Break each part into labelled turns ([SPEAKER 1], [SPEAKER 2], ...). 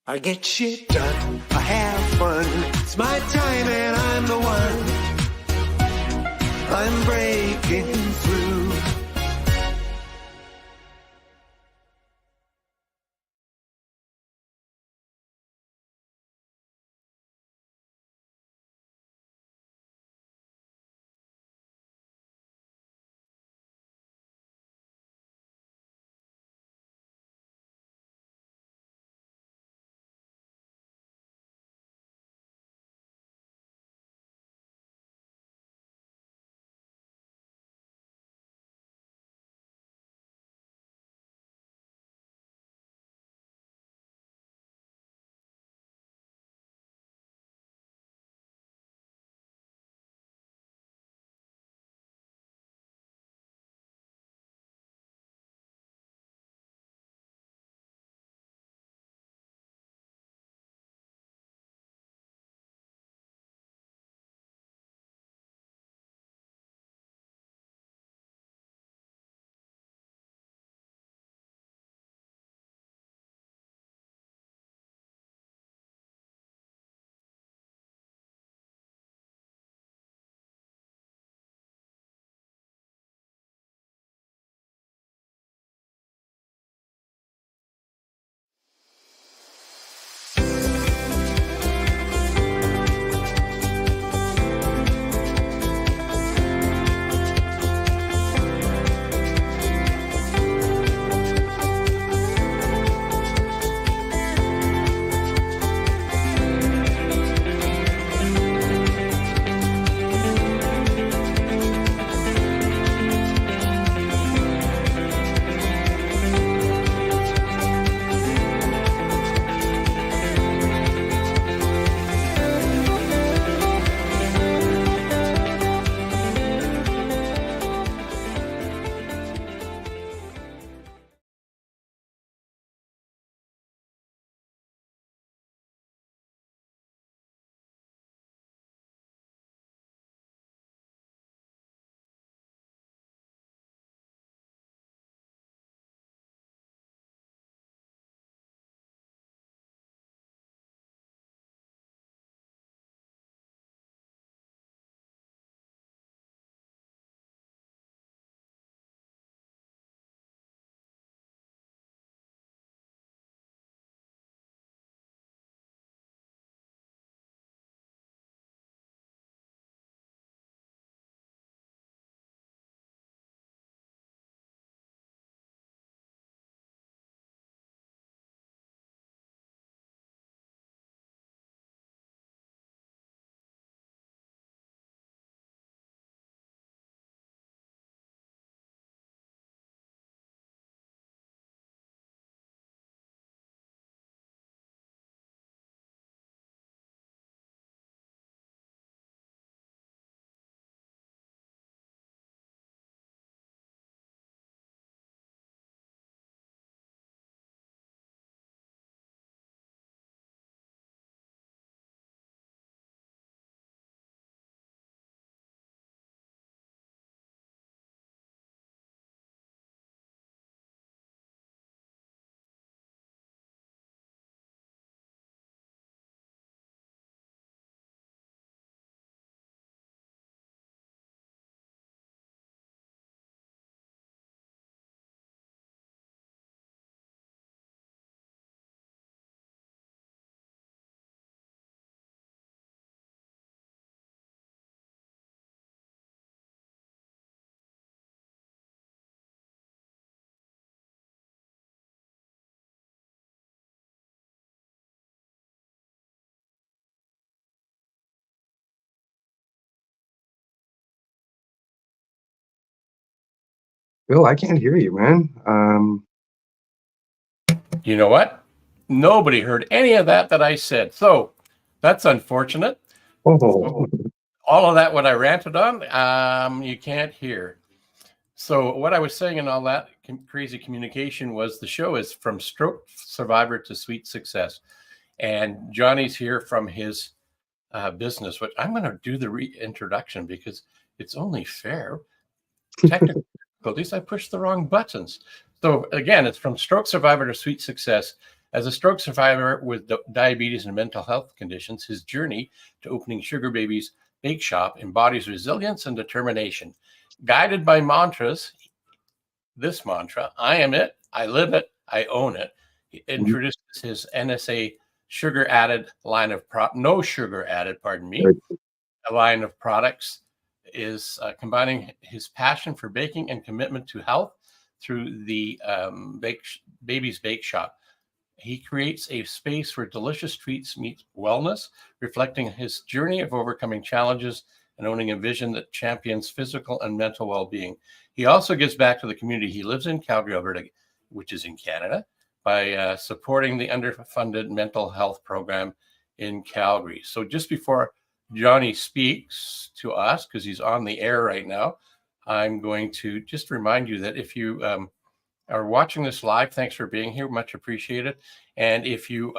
[SPEAKER 1] I get shit done, I have fun, it's my time and I'm the one. I'm breaking through.
[SPEAKER 2] Bill, I can't hear you, man.
[SPEAKER 3] You know what? Nobody heard any of that I said. So that's unfortunate.
[SPEAKER 2] Oh,
[SPEAKER 3] All of that, what I ranted on, you can't hear. So what I was saying in all that crazy communication was the show is from stroke survivor to sweet success. And Johnny's here from his business, which I'm going to do the reintroduction because it's only fair. Technical difficulties, I pushed the wrong buttons. So again, it's from stroke survivor to sweet success. As a stroke survivor with diabetes and mental health conditions, his journey to opening Sugar Baby's Bake Shop embodies resilience and determination. Guided by mantras, this mantra, I am it, I live it, I own it, he introduces his NSA sugar added line of no sugar added, pardon me, a line of products is combining his passion for baking and commitment to health through the Baby's Bake Shop. He creates a space where delicious treats meet wellness, reflecting his journey of overcoming challenges and owning a vision that champions physical and mental well-being. He also gives back to the community he lives in, Calgary, Alberta, which is in Canada, by supporting the underfunded mental health program in Calgary. So just before Johnny speaks to us, because he's on the air right now, I'm going to just remind you that if you are watching this live, thanks for being here, much appreciated. And if you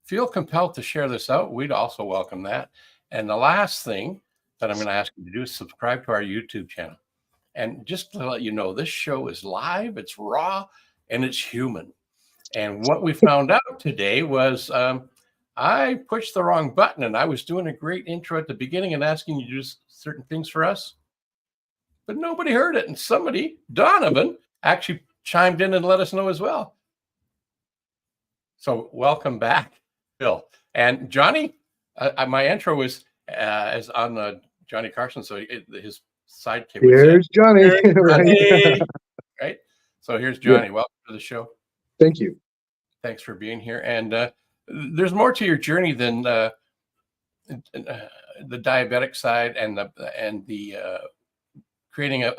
[SPEAKER 3] feel compelled to share this out, we'd also welcome that. And the last thing that I'm going to ask you to do is subscribe to our YouTube channel. And just to let you know, this show is live, it's raw, and it's human. And what we found out today was I pushed the wrong button, and I was doing a great intro at the beginning and asking you to do certain things for us, but nobody heard it. And somebody, Donovan, actually chimed in and let us know as well. So welcome back, Bill. And Johnny, my intro was as on Johnny Carson, so his sidekick.
[SPEAKER 2] Here's Johnny. Right?
[SPEAKER 3] Right. So here's Johnny. Yeah. Welcome to the show.
[SPEAKER 2] Thank you.
[SPEAKER 3] Thanks for being here. And there's more to your journey than the diabetic side and the creating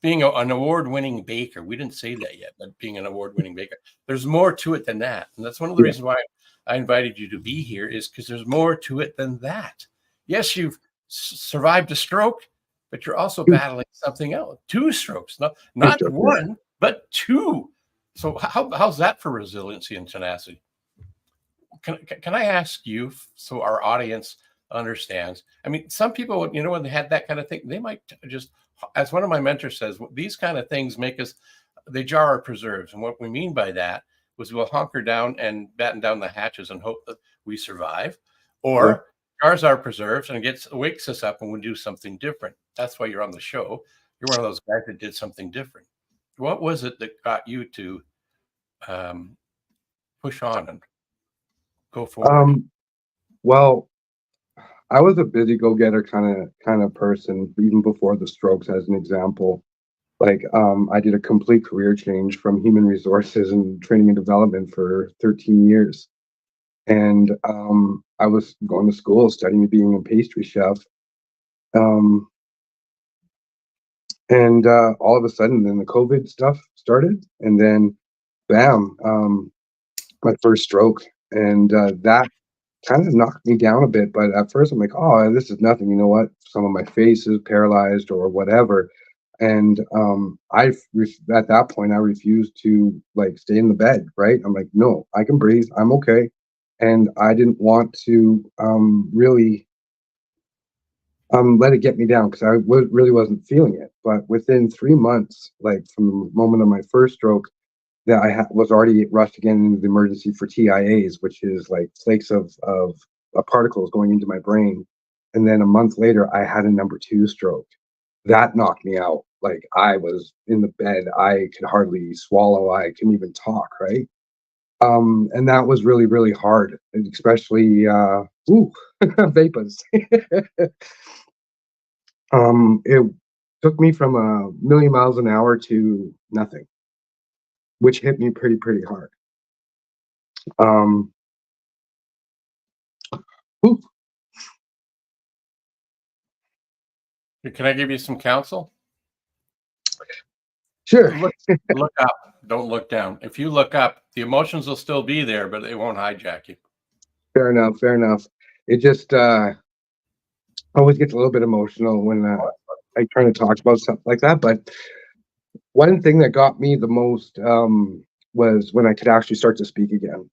[SPEAKER 3] being an award-winning baker. We didn't say that yet, but being an award-winning baker, there's more to it than that. And that's one of the reasons why I invited you to be here, is because there's more to it than that. Yes, you've survived a stroke, but you're also battling something else. 2 strokes, not one, but 2. So how's that for resiliency and tenacity? Can I ask you, so our audience understands? I mean, some people, when they had that kind of thing, they might just, as one of my mentors says, these kind of things make us, they jar our preserves. And what we mean by that was we'll hunker down and batten down the hatches and hope that we survive, or jars our preserves and wakes us up and we do something different. That's why you're on the show. You're one of those guys that did something different. What was it that got you to push on and go forward?
[SPEAKER 2] Well, I was a busy go-getter kind of person, even before the strokes, as an example. Like, I did a complete career change from human resources and training and development for 13 years. And I was going to school, studying being a pastry chef. And all of a sudden, then the COVID stuff started, and then bam, my first stroke. And that kind of knocked me down a bit. But at first I'm like, oh, this is nothing. You know what? Some of my face is paralyzed or whatever. And at that point, I refused to stay in the bed, right? I'm like, no, I can breathe. I'm okay. And I didn't want to really let it get me down, because I really wasn't feeling it. But within 3 months, from the moment of my first stroke, that I was already rushed again into the emergency for TIAs, which is flakes of particles going into my brain. And then a month later, I had a number 2 stroke. That knocked me out. I was in the bed. I could hardly swallow. I couldn't even talk, right? And that was really, really hard, especially, vapors. It took me from 1,000,000 miles an hour to nothing, which hit me pretty hard.
[SPEAKER 3] Can I give you some counsel?
[SPEAKER 2] Sure.
[SPEAKER 3] Look up. Don't look down. If you look up, the emotions will still be there, but they won't hijack you.
[SPEAKER 2] Fair enough. It just always gets a little bit emotional when I try to talk about stuff like that. But one thing that got me the most was when I could actually start to speak again.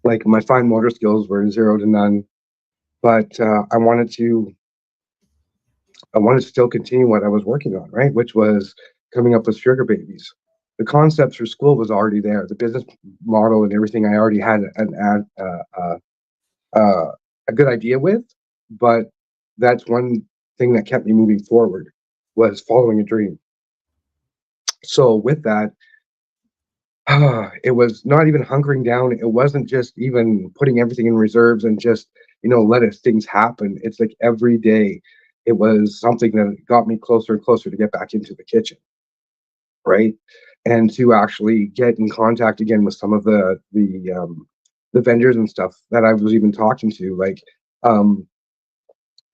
[SPEAKER 2] My fine motor skills were 0 to none, but I wanted to still continue what I was working on, right? Which was coming up with sugar babies. the concepts for school was already there. The business model and everything I already had a good idea with, but that's one thing that kept me moving forward was following a dream. So with that, it was not even hunkering down. It wasn't just even putting everything in reserves and just, let things happen. It's like every day it was something that got me closer and closer to get back into the kitchen, right? And to actually get in contact again with some of the vendors and stuff that I was even talking to, like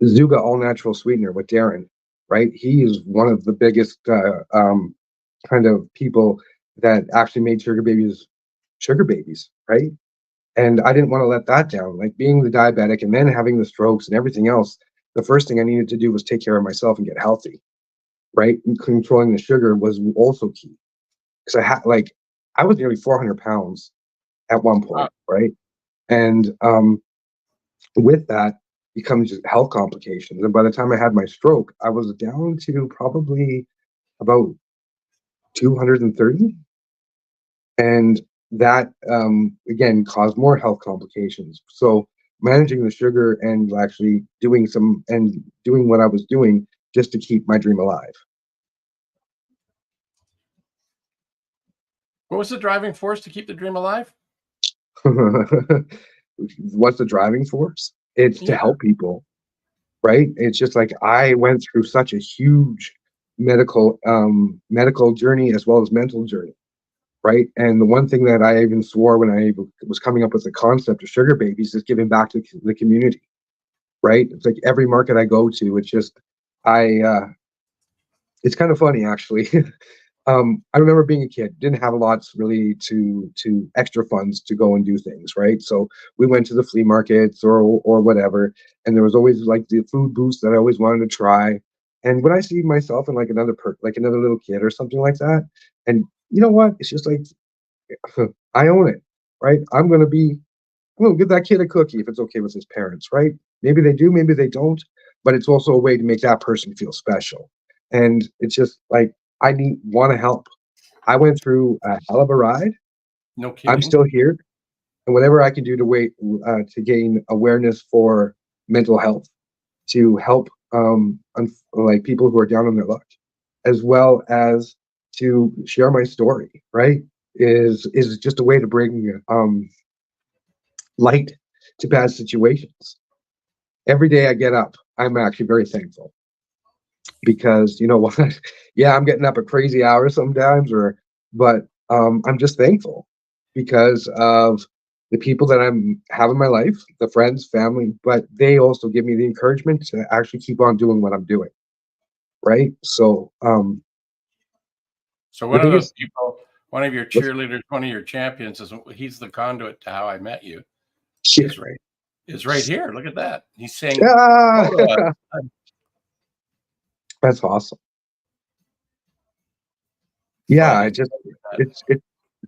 [SPEAKER 2] Zuga All Natural Sweetener with Darren, right? He is one of the biggest kind of people that actually made sugar babies, right? And I didn't want to let that down. Like being the diabetic and then having the strokes and everything else, the first thing I needed to do was take care of myself and get healthy, right? And controlling the sugar was also key because I was nearly 400 pounds at one point, right? And with that becomes just health complications. And by the time I had my stroke, I was down to probably about 230. And that, again, caused more health complications. So managing the sugar and actually doing what I was doing just to keep my dream alive.
[SPEAKER 3] What was the driving force to keep the dream alive?
[SPEAKER 2] What's the driving force? It's to
[SPEAKER 3] Yeah.
[SPEAKER 2] help people, right? It's just like I went through such a huge medical journey as well as mental journey, right? And the one thing that I even swore when I was coming up with the concept of sugar babies is giving back to the community, right? It's like every market I go to, it's just it's kind of funny actually. I remember being a kid, didn't have lots really to extra funds to go and do things, right? So we went to the flea markets or whatever, and there was always like the food booths that I always wanted to try. And when I see myself in like another little kid or something like that, and you know what? It's just like I own it, right? I'm gonna give that kid a cookie if it's okay with his parents, right? Maybe they do, maybe they don't, but it's also a way to make that person feel special. And it's just like want to help. I went through a hell of a ride.
[SPEAKER 3] No kidding.
[SPEAKER 2] I'm still here, and whatever I can do to gain awareness for mental health, to help like people who are down on their luck, as well as to share my story, right? Is just a way to bring light to bad situations. Every day I get up, I'm actually very thankful because you know what? Yeah, I'm getting up at crazy hours sometimes, but I'm just thankful because of the people that I'm have in my life, the friends, family, but they also give me the encouragement to actually keep on doing what I'm doing, right? So,
[SPEAKER 3] So one
[SPEAKER 2] the
[SPEAKER 3] of those
[SPEAKER 2] biggest,
[SPEAKER 3] people, one of your cheerleaders, one of your champions he's the conduit to how I met you. Is right here. Look at that. He's saying,
[SPEAKER 2] yeah,
[SPEAKER 3] "Oh,
[SPEAKER 2] that's awesome.
[SPEAKER 3] so
[SPEAKER 2] Yeah,
[SPEAKER 3] you
[SPEAKER 2] it's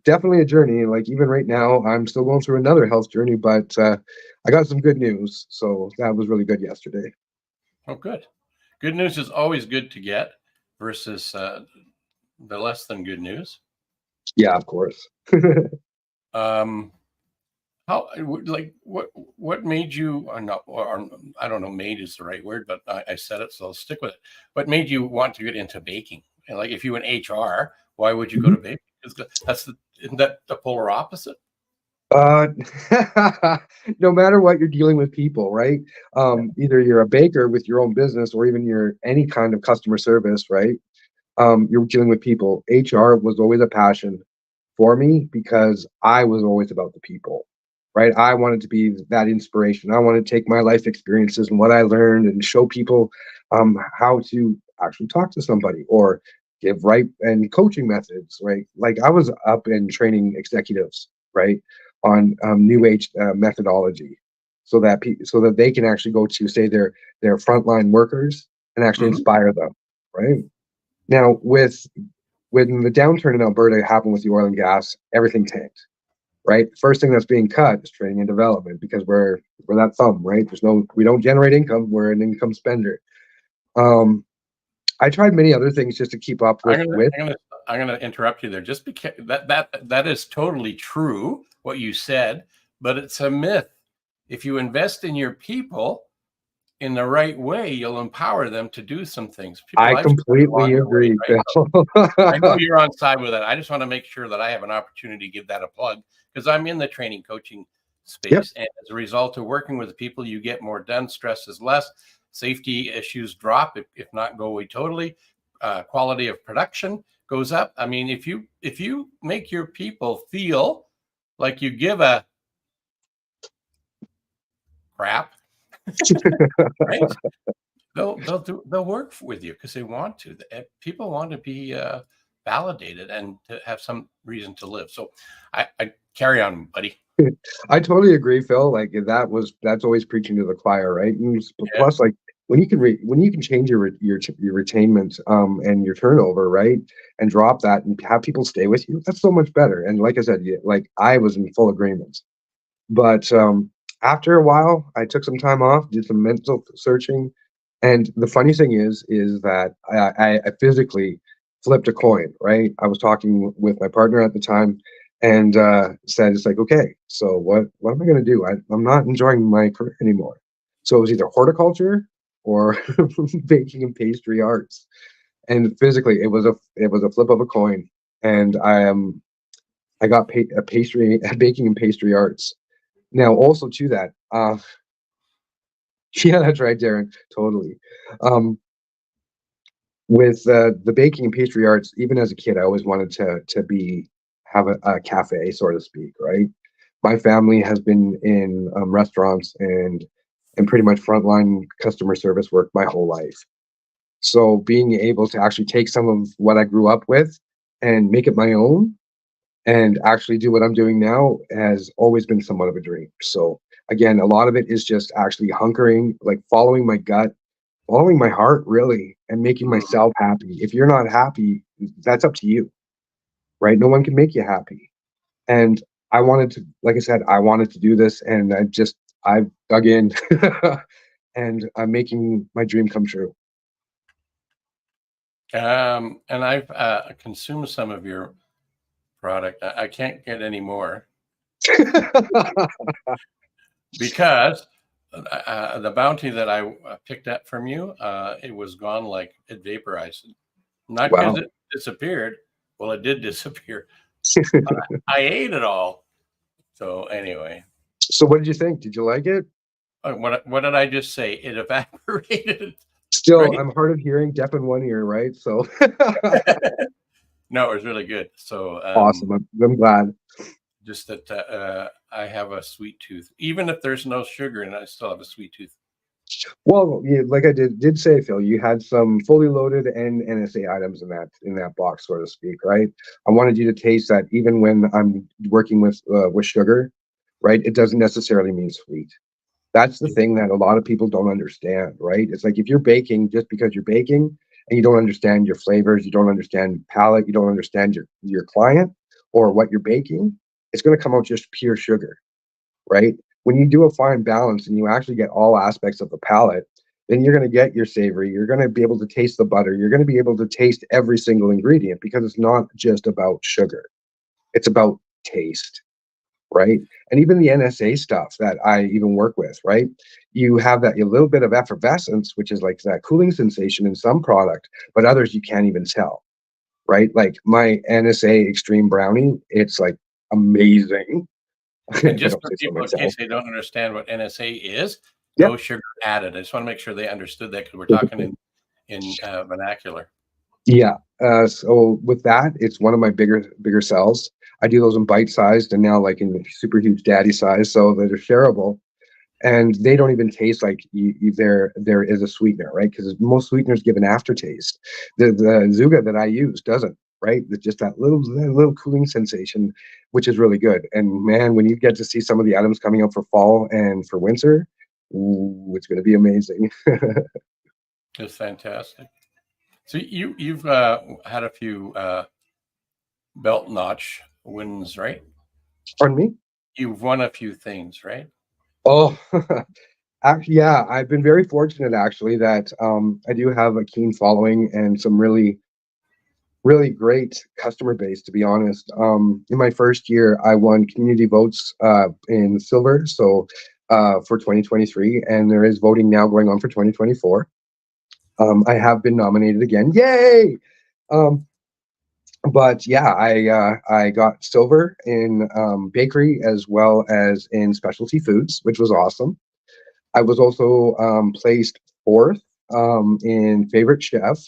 [SPEAKER 2] definitely a journey. Like even right now, I'm still going through another health journey, but I got some good news. So that was really good yesterday.
[SPEAKER 3] Oh, good. Good news is always good to get versus the less than good news.
[SPEAKER 2] Yeah, of course.
[SPEAKER 3] Um, how like what made you or I don't know, made is the right word, but I said it, so I'll stick with it. What made you want to get into baking? And like if you in HR, why would you go to baking? Isn't that the polar opposite?
[SPEAKER 2] Uh, no matter what, you're dealing with people, right? Either you're a baker with your own business or even you're any kind of customer service, right? You're dealing with people. HR was always a passion for me because I was always about the people, right? I wanted to be that inspiration. I wanted to take my life experiences and what I learned and show people how to actually talk to somebody or give right and coaching methods, right? Like I was up and training executives, right, on new age methodology, so that so that they can actually go to say their frontline workers and actually
[SPEAKER 3] Mhm.
[SPEAKER 2] inspire them, right? Now when the downturn in Alberta happened with the oil and gas, everything tanked, right? First thing that's being cut is training and development because we're that thumb, right? We don't generate income. We're an income spender. I tried many other things just to keep up with.
[SPEAKER 3] I'm going to interrupt you there, just because that is totally true what you said, but it's a myth. If you invest in your people in the right way, you'll empower them to do some things.
[SPEAKER 2] I
[SPEAKER 3] I've
[SPEAKER 2] completely agree,
[SPEAKER 3] right?
[SPEAKER 2] Phil.
[SPEAKER 3] I know you're on side with that. I just want to make sure that I have an opportunity to give that a plug, because I'm in the training coaching space.
[SPEAKER 2] Yep.
[SPEAKER 3] And as a result of working with people, you get more done, stress is less, safety issues drop, if not go away totally. Quality of production goes up. I mean, if you make your people feel like you give a crap, right? They'll work with you because they want to. People want to be validated and to have some reason to live. So I carry on, buddy.
[SPEAKER 2] I totally agree, Phil. Like that's always preaching to the choir, right? And plus, like when you can change your retainment and your turnover, right, and drop that and have people stay with you, that's so much better. And like I said, like I was in full agreement. But after a while, I took some time off, did some mental searching, and the funny thing is that I physically flipped a coin. Right, I was talking with my partner at the time, and said, "It's like, okay, so what am I going to do? I'm not enjoying my career anymore." So it was either horticulture or baking and pastry arts, and physically, it was a flip of a coin, and I got a baking and pastry arts. Now, also to that, yeah, that's right, Darren, totally. Um, with the baking and pastry arts, even as a kid, I always wanted to have a cafe, so to speak, right? My family has been in restaurants and pretty much frontline customer service work my whole life. So being able to actually take some of what I grew up with and make it my own and actually do what I'm doing now has always been somewhat of a dream. So again, a lot of it is just actually hunkering, like following my gut, following my heart, really, and making myself happy. If you're not happy, that's up to you, right? No one can make you happy. And I wanted to, like I said, I wanted to do this, and I dug in, and I'm making my dream come true.
[SPEAKER 3] And I've consumed some of your product. I can't get any more because the bounty that I picked up from you, it was gone, like it vaporized. Not because
[SPEAKER 2] Wow.
[SPEAKER 3] it disappeared. Well, it did disappear. I ate it all. So anyway,
[SPEAKER 2] So what did you think? Did you like it?
[SPEAKER 3] what did I just say? It evaporated.
[SPEAKER 2] Still,
[SPEAKER 3] Right?
[SPEAKER 2] I'm hard of hearing, deaf in one ear, right? So
[SPEAKER 3] No, it was really good. So
[SPEAKER 2] awesome. I'm glad.
[SPEAKER 3] just that I have a sweet tooth. Even if there's no sugar in it, I still have a sweet tooth.
[SPEAKER 2] Well, yeah, like I did say, Phil, you had some fully loaded and NSA items in that box, so to speak, right? I wanted you to taste that even when I'm working with sugar, right? It doesn't necessarily mean sweet. That's the thing that a lot of people don't understand, right? It's like if you're baking, just because you're baking and you don't understand your flavors, you don't understand palate, you don't understand your client or what you're baking, it's going to come out just pure sugar, right? When you do a fine balance and you actually get all aspects of the palate, then you're going to get your savory. You're going to be able to taste the butter. You're going to be able to taste every single ingredient because it's not just about sugar. It's about taste, right? And even the NSA stuff that I even work with, right? You have that a little bit of effervescence, which is like that cooling sensation in some product, but others you can't even tell, right? Like my NSA Extreme Brownie, it's like amazing.
[SPEAKER 3] And
[SPEAKER 2] I
[SPEAKER 3] just
[SPEAKER 2] don't
[SPEAKER 3] for
[SPEAKER 2] say so
[SPEAKER 3] people, in
[SPEAKER 2] myself.
[SPEAKER 3] case they don't understand what NSA is,
[SPEAKER 2] Yep.
[SPEAKER 3] no sugar added. I just want to make sure they understood that because we're talking in vernacular.
[SPEAKER 2] Yeah. So with that, it's one of my bigger cells. I do those in bite sized and now like in super huge daddy size, so that are shareable. And they don't even taste like there is a sweetener, right? Because most sweeteners give an aftertaste. The Zuga that I use doesn't, right? It's just that little cooling sensation, which is really good. And man, when you get to see some of the items coming out for fall and for winter, ooh, it's going to be amazing.
[SPEAKER 3] It's fantastic. So you've had a few belt notch wins, right?
[SPEAKER 2] Pardon me?
[SPEAKER 3] You've won a few things, right?
[SPEAKER 2] Oh, actually, yeah, I've been very fortunate actually that I do have a keen following and some really really great customer base, to be honest. In my first year, I won community votes in silver, so for 2023, and there is voting now going on for 2024. I have been nominated again. Yay! Um, but yeah, I got silver in bakery as well as in specialty foods, which was awesome. I was also placed fourth in favorite chef,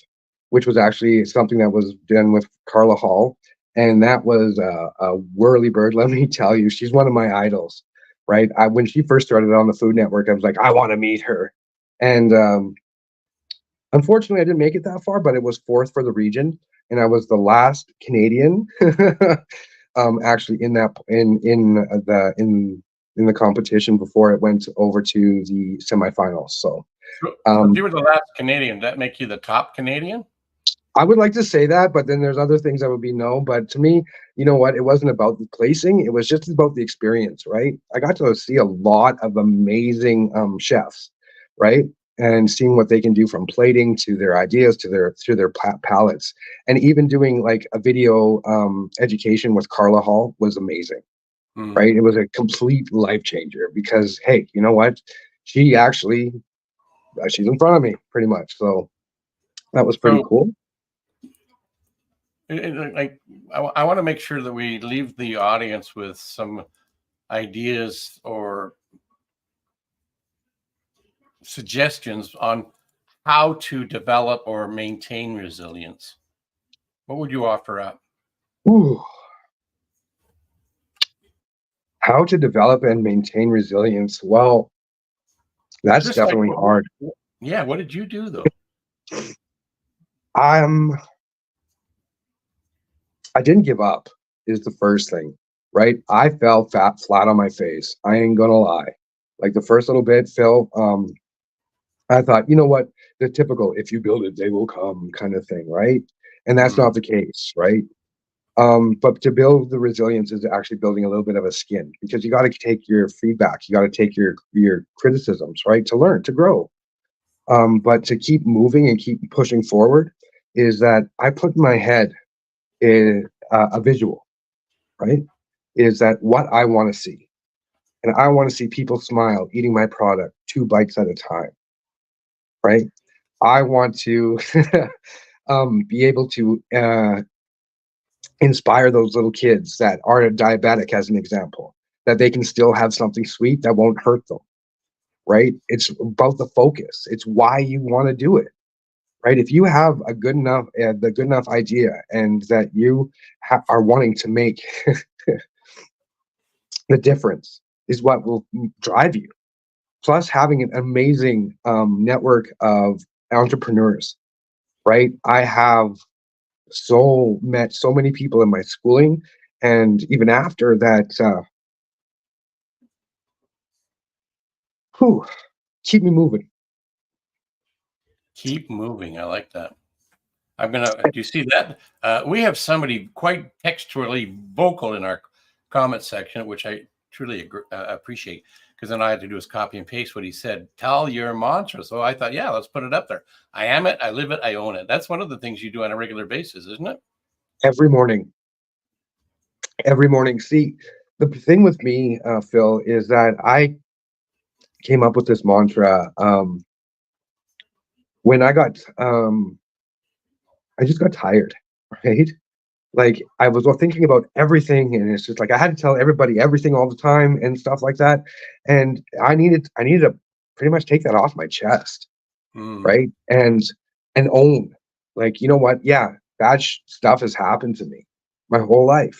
[SPEAKER 2] which was actually something that was done with Carla Hall, and that was a whirly bird. Let me tell you, she's one of my idols. Right, when she first started on the Food Network, I was like, I want to meet her, and unfortunately, I didn't make it that far, but it was fourth for the region, and I was the last Canadian actually in that in the competition before it went over to the semifinals. So
[SPEAKER 3] So if you were the last Canadian, that make you the top Canadian?
[SPEAKER 2] I would like to say that, but then there's other things that would be no. But to me, you know what? It wasn't about the placing. It was just about the experience, right? I got to see a lot of amazing chefs, right? And seeing what they can do from plating to their ideas to their palettes, and even doing like a video education with Carla Hall was amazing,
[SPEAKER 3] Mm.
[SPEAKER 2] right? It was a complete life changer because hey, you know what? She actually she's in front of me pretty much, so that was pretty
[SPEAKER 3] So
[SPEAKER 2] cool.
[SPEAKER 3] like I want to make sure that we leave the audience with some ideas or suggestions on how to develop or maintain resilience. What would you offer up?
[SPEAKER 2] Ooh. How to develop and maintain resilience? Well, that's
[SPEAKER 3] Just like,
[SPEAKER 2] definitely hard.
[SPEAKER 3] yeah, what did you do though?
[SPEAKER 2] I'm I didn't give up is the first thing, right? I fell flat on my face. I ain't gonna lie. Like the first little bit, Phil, I thought, you know what? The typical if you build it, they will come kind of thing, right? And that's
[SPEAKER 3] Mm.
[SPEAKER 2] not the case, right? But to build the resilience is actually building a little bit of a skin because you got to take your feedback, you got to take your criticisms, right, to learn, to grow. But to keep moving and keep pushing forward is that I put in my head is a visual, right? Is that what I want to see? And I want to see people smile eating my product 2 bites at a time, right? I want to be able to inspire those little kids that are diabetic, as an example, that they can still have something sweet that won't hurt them, right? It's about the focus. It's why you want to do it, right? If you have a the good enough idea, and that you are wanting to make the difference, is what will drive you. Plus, having an amazing network of entrepreneurs, right? I have met so many people in my schooling, and even after that, whew, keep me moving.
[SPEAKER 3] Keep moving. I like that. Do you see that? We have somebody quite textually vocal in our comment section, which I truly appreciate, because then all I had to do is copy and paste what he said. Tell your mantra. So I thought, yeah, let's put it up there. I am it. I live it. I own it. That's one of the things you do on a regular basis, isn't it?
[SPEAKER 2] Every morning, every morning. See, the thing with me, Phil, is that I came up with this mantra when I just got tired, right? Like I was thinking about everything, and it's just like I had to tell everybody everything all the time and stuff like that. And I needed to pretty much take that off my chest,
[SPEAKER 3] Mm.
[SPEAKER 2] right? And own, like, you know what? Yeah, bad stuff has happened to me my whole life,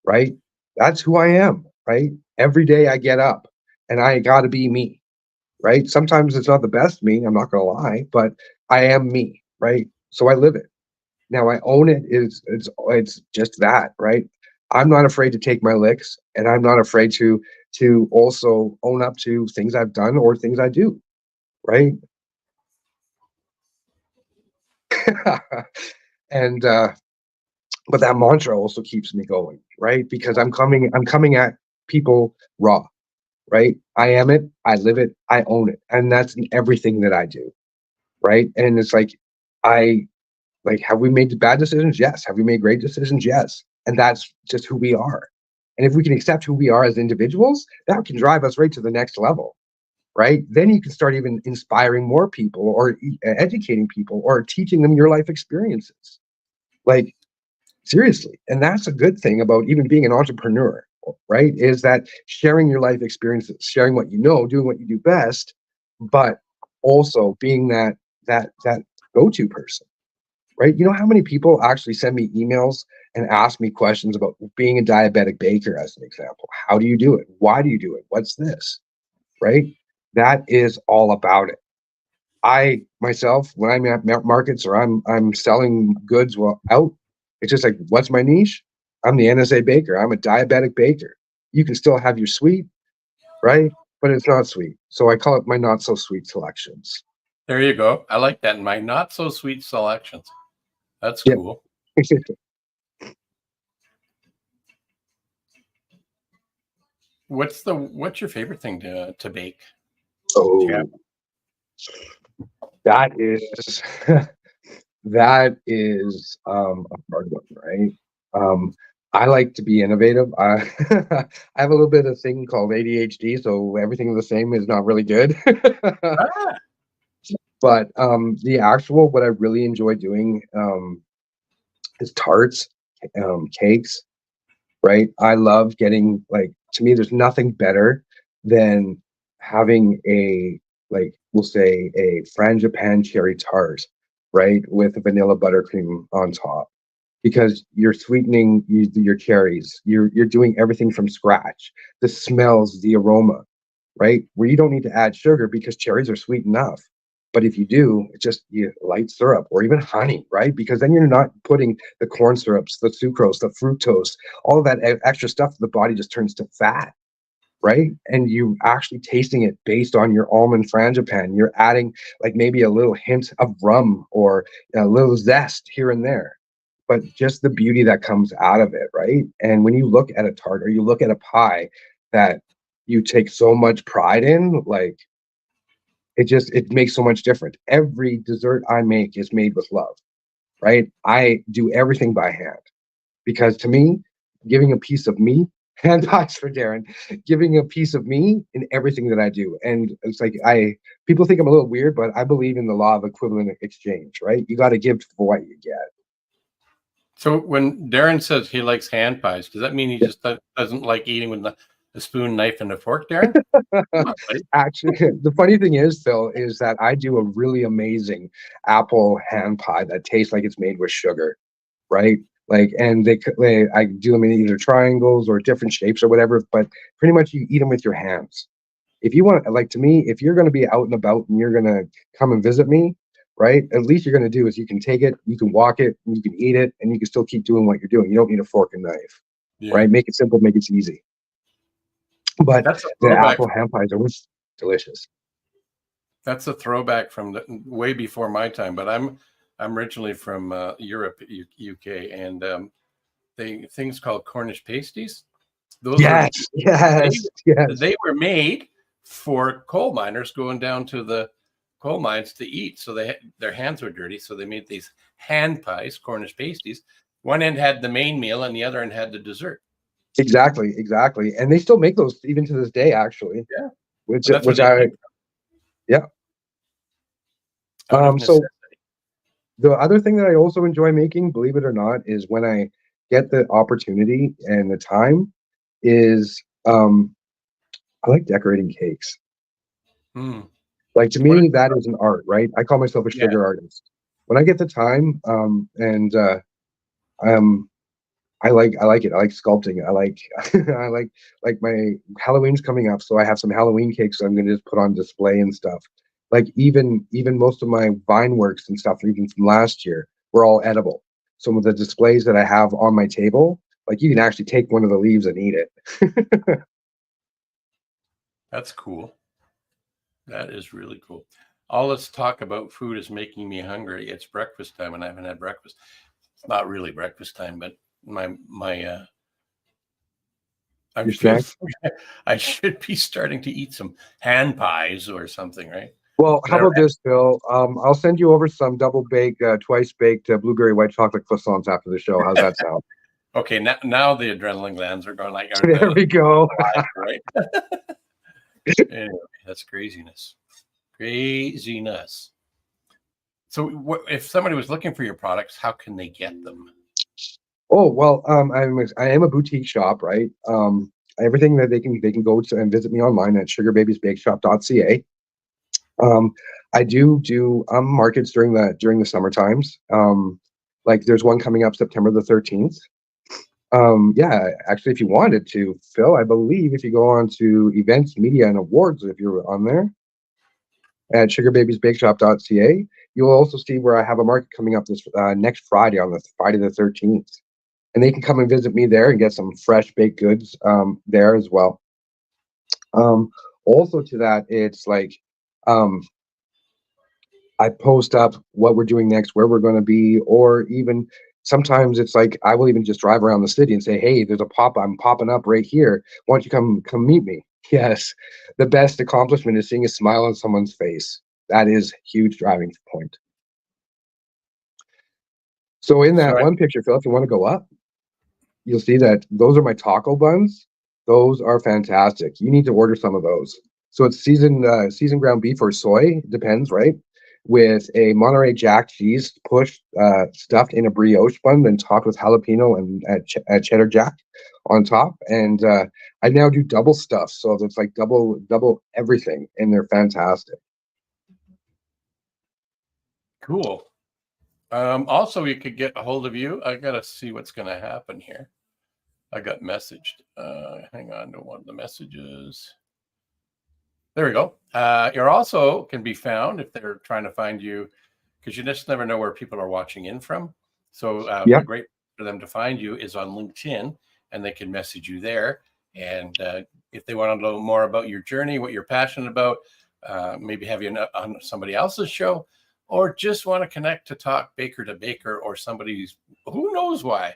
[SPEAKER 2] right? That's who I am, right? Every day I get up and I got to be me, right? Sometimes it's not the best me, I'm not gonna lie, but I am me, right? So I live it. Now I own it. It's just that, right? I'm not afraid to take my licks, and I'm not afraid to also own up to things I've done or things I do, right? And but that mantra also keeps me going, right? Because I'm coming at people raw, right? I am it, I live it, I own it. And that's in everything that I do, right? And it's like I Like, have we made bad decisions? Yes. Have we made great decisions? Yes. And that's just who we are. And if we can accept who we are as individuals, that can drive us right to the next level, right? Then you can start even inspiring more people, or educating people, or teaching them your life experiences. Like, seriously. And that's a good thing about even being an entrepreneur, right? Is that sharing your life experiences, sharing what you know, doing what you do best, but also being that go-to person, right? You know how many people actually send me emails and ask me questions about being a diabetic baker, as an example? How do you do it? Why do you do it? What's this? Right? That is all about it. I myself, when I'm at markets or I'm selling goods out, it's just like, what's my niche? I'm the NSA baker. I'm a diabetic baker. You can still have your sweet, right? But it's not sweet. So I call it my not so sweet selections.
[SPEAKER 3] There you go. I like that. My not so sweet selections. That's
[SPEAKER 2] Yep.
[SPEAKER 3] cool. What's your favorite thing to bake?
[SPEAKER 2] Oh, that is that is a hard one, right? I like to be innovative. I have a little bit of thing called ADHD, so everything the same is not really good.
[SPEAKER 3] Ah,
[SPEAKER 2] But the actual what I really enjoy doing is tarts, cakes, right? I love getting, like, to me, there's nothing better than having a, like, we'll say a frangipane cherry tart, right, with vanilla buttercream on top, because you're sweetening your cherries. You're doing everything from scratch. The smells, the aroma, right? Where you don't need to add sugar because cherries are sweet enough. But if you do, it's just light syrup or even honey, right? Because then you're not putting the corn syrups, the sucrose, the fructose, all of that extra stuff. The body just turns to fat, right? And you actually tasting it based on your almond frangipane. You're adding like maybe a little hint of rum or a little zest here and there, but just the beauty that comes out of it, right? And when you look at a tart or you look at a pie that you take so much pride in, like, it makes so much difference. Every dessert I make is made with love, right? I do everything by hand because, to me, giving a piece of me, hand pies for Darren, giving a piece of me in everything that I do. And it's like, people think I'm a little weird, but I believe in the law of equivalent exchange, right? You got to give for what you get.
[SPEAKER 3] so when Darren says he likes hand pies, does that mean he just doesn't like eating with a spoon, knife, and a fork, Darren? Come on, buddy.
[SPEAKER 2] Actually, the funny thing is, Phil, is that I do a really amazing apple hand pie that tastes like it's made with sugar, right? Like, and I do them in either triangles or different shapes or whatever, but pretty much you eat them with your hands. If you want, like, to me, if you're going to be out and about and you're going to come and visit me, right? At least you're going to do is you can take it, you can walk it, and you can eat it, and you can still keep doing what you're doing. You don't need a fork and knife,
[SPEAKER 3] Yeah,
[SPEAKER 2] right? Make it simple, make it easy. But
[SPEAKER 3] that's a
[SPEAKER 2] the
[SPEAKER 3] throwback.
[SPEAKER 2] apple hand pies are delicious.
[SPEAKER 3] That's a throwback from way before my time. But I'm originally from Europe, UK, and things called Cornish pasties. Those were
[SPEAKER 2] Yes, yes, yes.
[SPEAKER 3] they were made for coal miners going down to the coal mines to eat. So their hands were dirty, so they made these hand pies, Cornish pasties. One end had the main meal, and the other end had the dessert.
[SPEAKER 2] Exactly, exactly. And they still make those even to this day, actually.
[SPEAKER 3] Yeah,
[SPEAKER 2] Which
[SPEAKER 3] but that's where
[SPEAKER 2] which
[SPEAKER 3] they
[SPEAKER 2] I
[SPEAKER 3] came
[SPEAKER 2] yeah.
[SPEAKER 3] from, out of
[SPEAKER 2] So
[SPEAKER 3] necessity.
[SPEAKER 2] the other thing that I also enjoy making, believe it or not, is when I get the opportunity and the time, is I like decorating cakes.
[SPEAKER 3] Hmm.
[SPEAKER 2] Like, to
[SPEAKER 3] What?
[SPEAKER 2] me, that is an art, right? I call myself a
[SPEAKER 3] Yeah.
[SPEAKER 2] sugar artist. When I get the time, and um, I like it. I like sculpting. I like I like my Halloween's coming up, so I have some Halloween cakes I'm gonna just put on display and stuff. Like, even most of my vine works and stuff, even from last year, were all edible. Some of the displays that I have on my table, like, you can actually take one of the leaves and eat it.
[SPEAKER 3] That's cool. That is really cool. All this talk about food is making me hungry. It's breakfast time, and I haven't had breakfast. It's not really breakfast time, but my I
[SPEAKER 2] Your
[SPEAKER 3] feel
[SPEAKER 2] snack?
[SPEAKER 3] I should be starting to eat some hand pies or something, right?
[SPEAKER 2] Well,
[SPEAKER 3] Is
[SPEAKER 2] how
[SPEAKER 3] that
[SPEAKER 2] about
[SPEAKER 3] right?
[SPEAKER 2] this, Phil? I'll send you over some double baked, twice baked blueberry white chocolate croissants after the show. How's that sound?
[SPEAKER 3] Okay, now the adrenaline glands are going like, are
[SPEAKER 2] There
[SPEAKER 3] the
[SPEAKER 2] we go.
[SPEAKER 3] right? Anyway, that's craziness. Craziness. So, if somebody was looking for your products, how can they get them?
[SPEAKER 2] Oh well, I am a boutique shop, right? Everything that they can go to and visit me online at sugarbabiesbakeshop.ca. Um, I do markets during the summer times. Like there's one coming up September the 13th. Yeah, actually, if you wanted to, Phil, I believe if you go on to events, media, and awards, if you're on there at sugarbabiesbakeshop.ca, you'll also see where I have a market coming up this next Friday on the Friday the 13th. And they can come and visit me there and get some fresh baked goods there as well. Um, Also to that, it's like um, I post up what we're doing next, where we're going to be, or even sometimes it's like I will even just drive around the city and say, "Hey, there's a pop. I'm popping up right here. Why don't you come meet me?" Yes, the best accomplishment is seeing a smile on someone's face. That is huge driving point. So in
[SPEAKER 3] So,
[SPEAKER 2] that one picture, Phil, if you want to go up, you'll see that those are my taco buns. Those are fantastic. You need to order some of those. So it's seasoned ground beef or soy, depends, right? With a Monterey Jack cheese pushed, stuffed in a brioche bun, then topped with jalapeno and cheddar jack on top. And I now do double stuff, so it's like double everything, and they're fantastic.
[SPEAKER 3] cool. Also, we could get a hold of you. I gotta see what's going to happen here. I got messaged. Hang on to one of the messages. There we go. You're also can be found if they're trying to find you, because you just never know where people are watching in from. So a
[SPEAKER 2] Yep.
[SPEAKER 3] great for them to find you is on LinkedIn, and they can message you there. And if they want to know more about your journey, what you're passionate about, maybe have you on somebody else's show, or just want to connect to talk baker to baker or somebody's who knows why.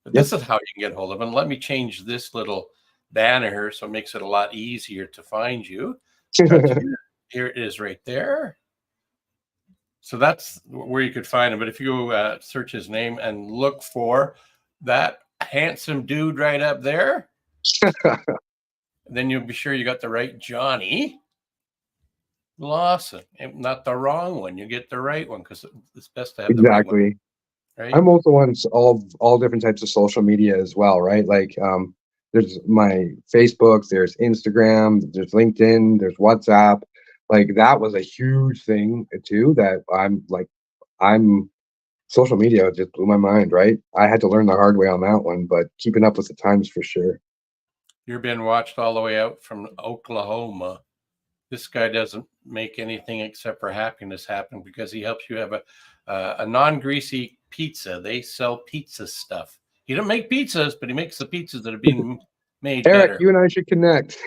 [SPEAKER 3] But
[SPEAKER 2] Yep.
[SPEAKER 3] this is how you can get hold of them. Let me change this little banner here so it makes it a lot easier to find you. Got you. Here it is right there. So that's where you could find him. But if you search his name and look for that handsome dude right up there, then you'll be sure you got the right Johnny Lawson, and not the wrong one. You get the right one because it's best to have the right one,
[SPEAKER 2] Exactly.
[SPEAKER 3] right?
[SPEAKER 2] I'm also on all different types of social media as well, right? Like there's my Facebook, there's Instagram, there's LinkedIn, there's WhatsApp. Like that was a huge thing too that I'm social media just blew my mind, right? I had to learn the hard way on that one, but keeping up with the times for sure.
[SPEAKER 3] You're being watched all the way out from Oklahoma. This guy doesn't make anything except for happiness happen because he helps you have a non-greasy pizza. They sell pizza stuff. He don't make pizzas, but he makes the pizzas that are being made
[SPEAKER 2] Eric,
[SPEAKER 3] better.
[SPEAKER 2] you and I should connect.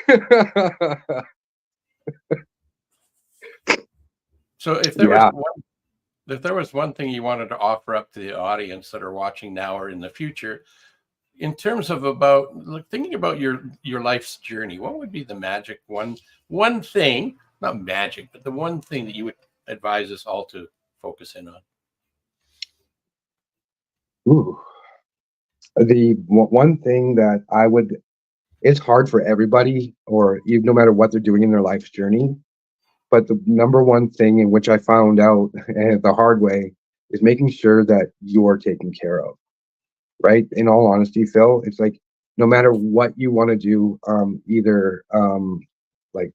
[SPEAKER 3] So
[SPEAKER 2] Yeah.
[SPEAKER 3] if there was one thing you wanted to offer up to the audience that are watching now or in the future, in terms of about thinking about your life's journey, what would be the magic one thing, not magic, but the one thing that you would advise us all to focus in on?
[SPEAKER 2] Ooh. The one thing that I would, it's hard for everybody, or even no matter what they're doing in their life's journey. But the number one thing in which I found out the hard way is making sure that you're taken care of, right? In all honesty, Phil, it's like no matter what you want to do, either like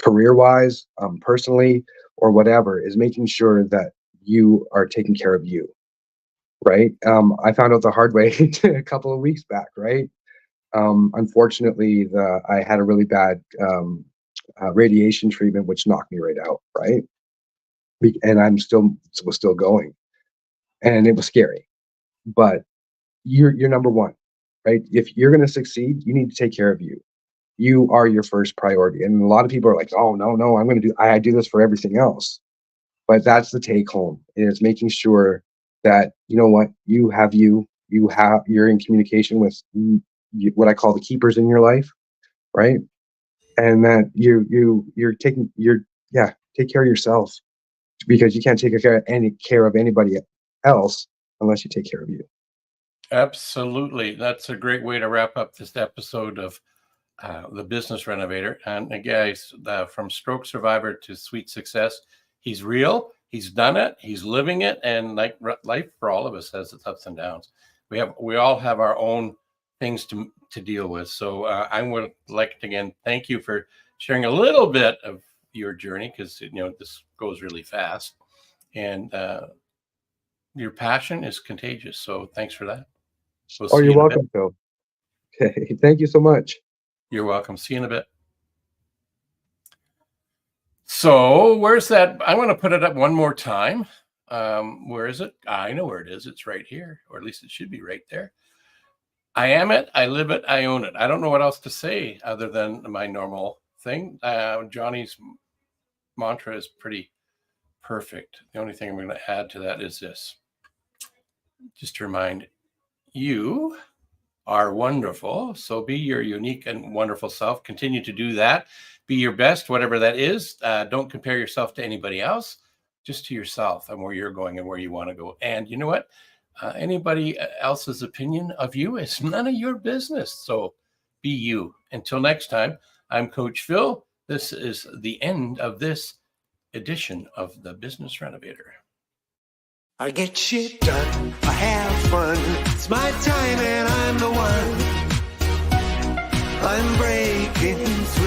[SPEAKER 2] career wise, personally, or whatever, is making sure that you are taking care of you, right? I found out the hard way a couple of weeks back, right? Unfortunately, I had a really bad radiation treatment, which knocked me right out, right? And was still going, and it was scary. But you're number one, right? If you're going to succeed, you need to take care of you. You are your first priority. And a lot of people are like, "Oh no, I do this for everything else." But that's the take home, is making sure that you know what you're in communication with what I call the keepers in your life, right? And that you're taking you're yeah take care of yourself, because you can't take care of anybody else unless you take care of you.
[SPEAKER 3] Absolutely. That's a great way to wrap up this episode of the Business Renovator. And guys, from stroke survivor to sweet success, he's real, he's done it, he's living it. And like life for all of us has its ups and downs. We all have our own things to deal with. So I would like to again thank you for sharing a little bit of your journey, because this goes really fast, and your passion is contagious. So thanks for that. We'll see
[SPEAKER 2] You're
[SPEAKER 3] you in a
[SPEAKER 2] welcome,
[SPEAKER 3] bit.
[SPEAKER 2] Phil. Okay, thank you so much.
[SPEAKER 3] You're welcome. See you in a bit. So where's that? I want to put it up one more time. Where is it? I know where it is. It's right here, or at least it should be right there. I am it. I live it. I own it. I don't know what else to say other than my normal thing. Johnny's mantra is pretty perfect. The only thing I'm going to add to that is this. Just to remind you are wonderful. So be your unique and wonderful self. Continue to do that. Be your best, whatever that is. Don't compare yourself to anybody else, just to yourself and where you're going and where you want to go. And you know what? Anybody else's opinion of you is none of your business. So be you. Until next time, I'm Coach Phil. This is the end of this edition of the Business Renovator.
[SPEAKER 1] I get shit done, I have fun. It's my time and I'm the one. I'm breaking through.